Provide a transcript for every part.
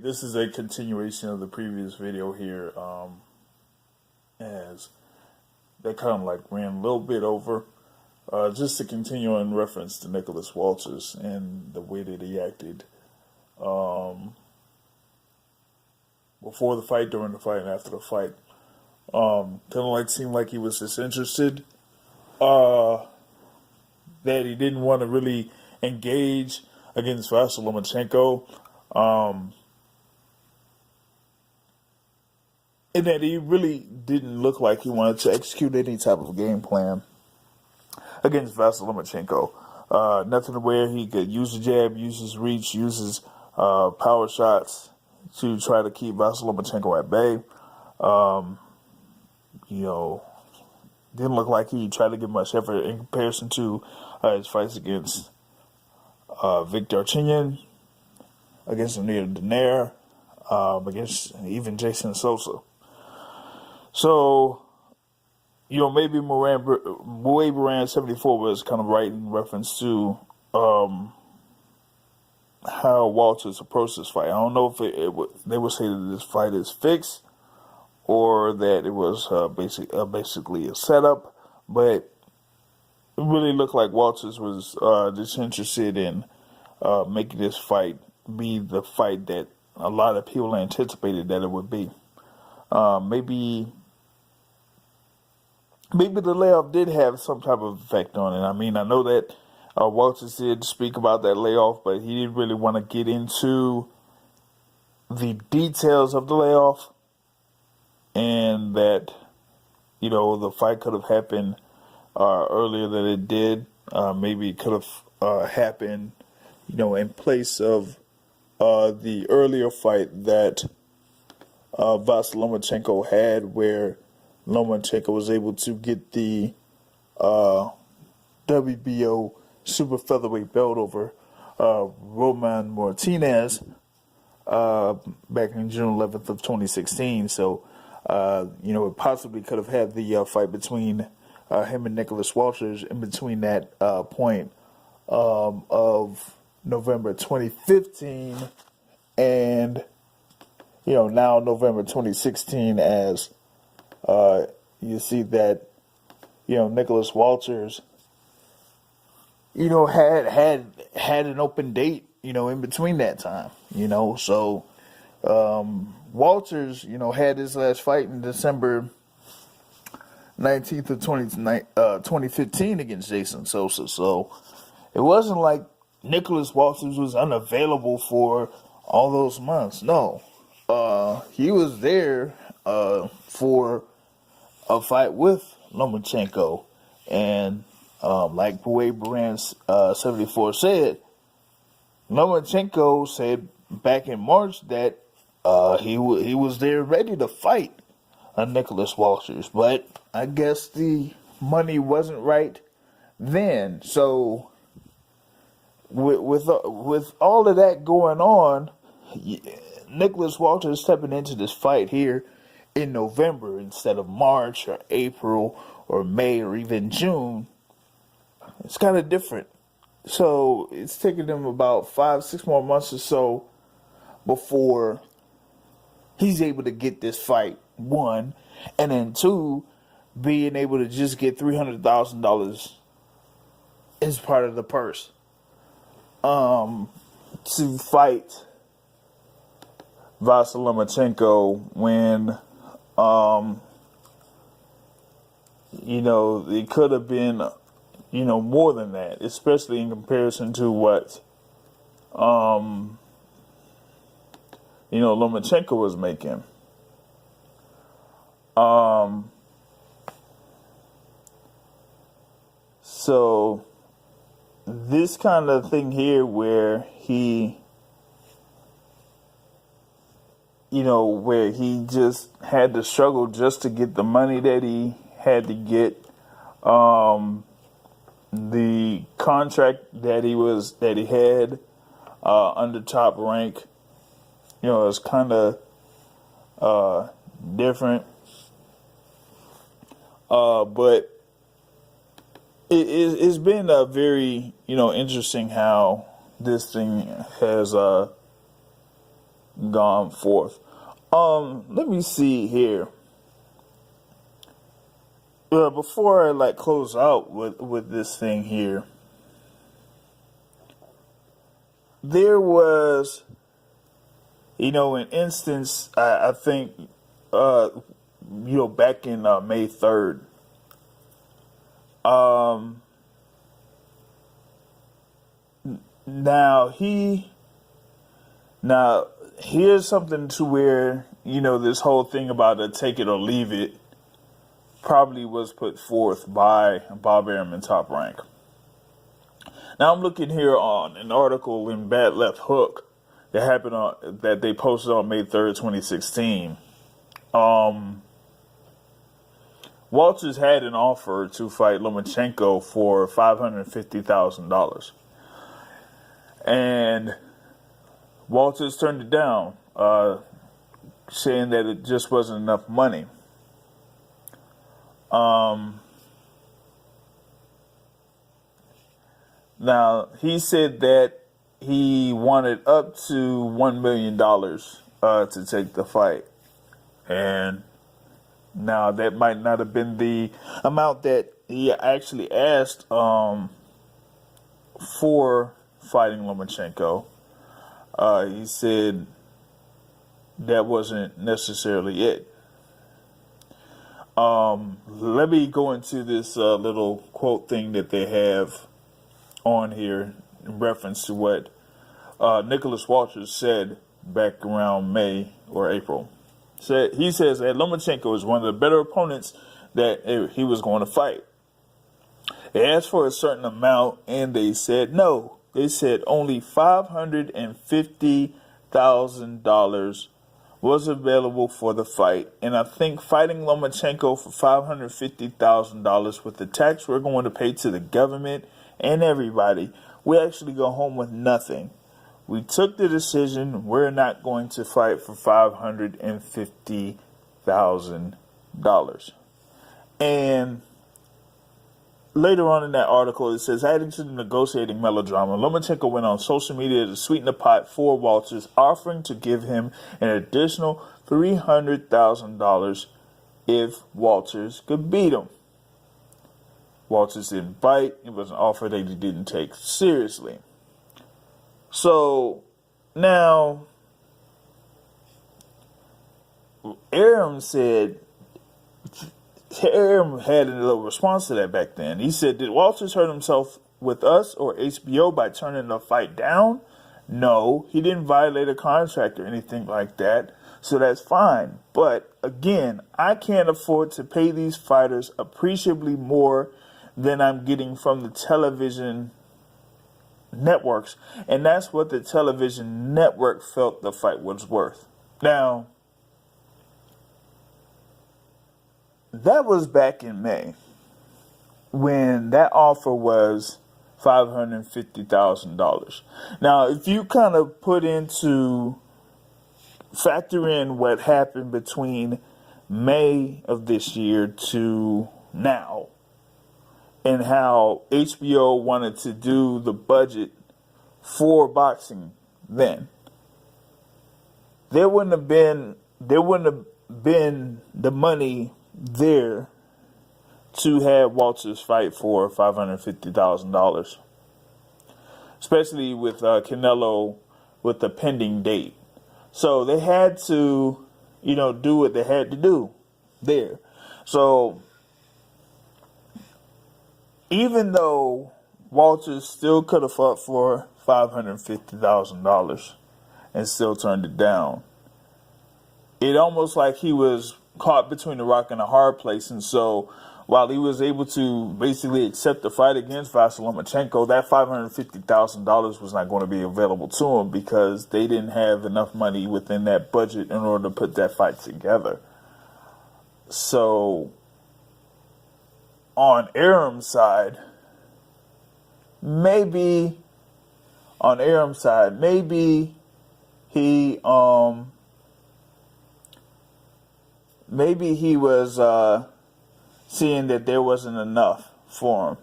this is a continuation of the previous video here, as that kind of like ran a little bit over. Just to continue in reference to Nicholas Walters and the way that he acted before the fight, during the fight, and after the fight. Kind of like seemed like he was disinterested, that he didn't want to really engage against Vasyl Lomachenko, and that he really didn't look like he wanted to execute any type of game plan against Vasyl Lomachenko. Nothing where he could use the jab, use his reach, use his power shots to try to keep Vasyl Lomachenko at bay. Didn't look like he tried to give much effort in comparison to his fights against Victor Chinyan, against Amir Donaire, against even Jason Sosa. So, maybe muayboran74 was kind of right in reference to how Walters approached this fight. I don't know if they would say that this fight is fixed or that it was basically a setup, but it really looked like Walters was disinterested in making this fight be the fight that a lot of people anticipated that it would be. Maybe the layoff did have some type of effect on it. I mean, I know that Walters did speak about that layoff, but he didn't really want to get into the details of the layoff, and that, the fight could have happened earlier than it did. Maybe it could have happened, in place of the earlier fight that Vasyl Lomachenko had, where Lomachenko was able to get the WBO super featherweight belt over Roman Martinez back in June 11th of 2016. So, it possibly could have had the fight between him and Nicholas Walters in between that point of November 2015 and, now November 2016, as you see that, Nicholas Walters, had an open date, in between that time, so, Walters, had his last fight in December 19th of 2015 against Jason Sosa. So it wasn't like Nicholas Walters was unavailable for all those months. No, he was there for a fight with Lomachenko, and like muayboran74 said, Lomachenko said back in March that he was there ready to fight Nicholas Walters, but I guess the money wasn't right then. So with all of that going on, Nicholas Walters stepping into this fight here in November instead of March or April or May or even June, it's kind of different. So it's taken them about 5-6 more months or so before he's able to get this fight, one, and then two, being able to just get $300,000 as part of the purse to fight Vasyl Lomachenko when it could have been more than that, especially in comparison to what Lomachenko was making. So this kind of thing here where he, where he just had to struggle just to get the money that he had to get, the contract that he had under Top Rank, it's kind of different. But it's been a very, interesting how this thing has gone forth. Let me see here. Before I close out with this thing here, there was, an instance, I think, back in May 3rd. Now here's something to where, this whole thing about a take it or leave it probably was put forth by Bob Arum and Top Rank. Now I'm looking here on an article in Bad Left Hook that they posted on May 3rd, 2016. Walters had an offer to fight Lomachenko for $550,000. And Walters turned it down, saying that it just wasn't enough money. Now, he said that he wanted up to $1 million to take the fight. And now that might not have been the amount that he actually asked for fighting Lomachenko. He said that wasn't necessarily it. Let me go into this little quote thing that they have on here in reference to what Nicholas Walters said back around May or April. He says that Lomachenko is one of the better opponents that he was going to fight. They asked for a certain amount and they said no. They said only $550,000 was available for the fight. And I think fighting Lomachenko for $550,000 with the tax we're going to pay to the government and everybody, we actually go home with nothing. We took the decision we're not going to fight for $550,000. And later on in that article, it says, adding to the negotiating melodrama, Lomachenko went on social media to sweeten the pot for Walters, offering to give him an additional $300,000 if Walters could beat him. Walters didn't bite. It was an offer that he didn't take seriously. So now, Arum had a little response to that back then. He said, did Walters hurt himself with us or HBO by turning the fight down? No, he didn't violate a contract or anything like that, so that's fine. But again, I can't afford to pay these fighters appreciably more than I'm getting from the television networks, and that's what the television network felt the fight was worth. Now, that was back in May when that offer was $550,000. Now, if you kind of factor in what happened between May of this year to now, and how HBO wanted to do the budget for boxing then, there wouldn't have been the money there to have Walters fight for $550,000, especially with Canelo with the pending date. So they had to, do what they had to do there. So even though Walters still could have fought for $550,000 and still turned it down, it almost like he was caught between a rock and a hard place. And so while he was able to basically accept the fight against Vasily Lomachenko, that $550,000 was not going to be available to him because they didn't have enough money within that budget in order to put that fight together. So on Arum's side, maybe he was seeing that there wasn't enough for him.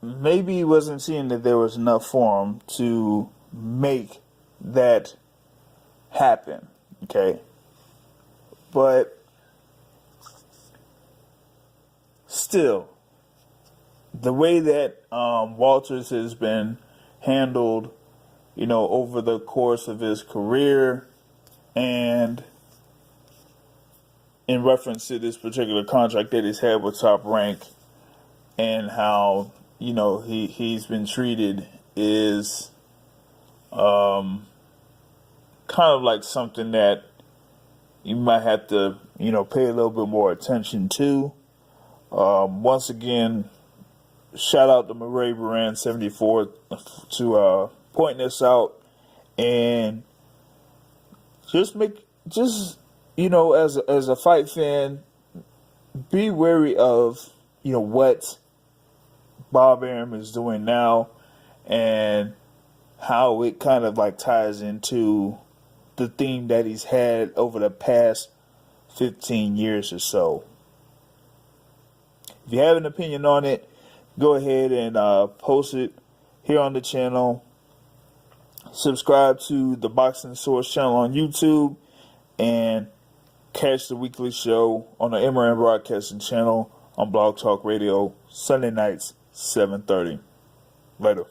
maybe he wasn't seeing that there was enough for him to make that happen. Okay. But still, the way that Walters has been handled, over the course of his career, and in reference to this particular contract that he's had with Top Rank, and how he's been treated, is kind of like something that you might have to pay a little bit more attention to. Once again, shout out to muayboran74's to pointing this out, and just as a fight fan, be wary of what Bob Arum is doing now, and how it kind of like ties into the theme that he's had over the past 15 years or so. If you have an opinion on it, go ahead and post it here on the channel. Subscribe to the Boxing Source channel on YouTube, and catch the weekly show on the MRN Broadcasting channel on Blog Talk Radio, Sunday nights, 7:30. Later.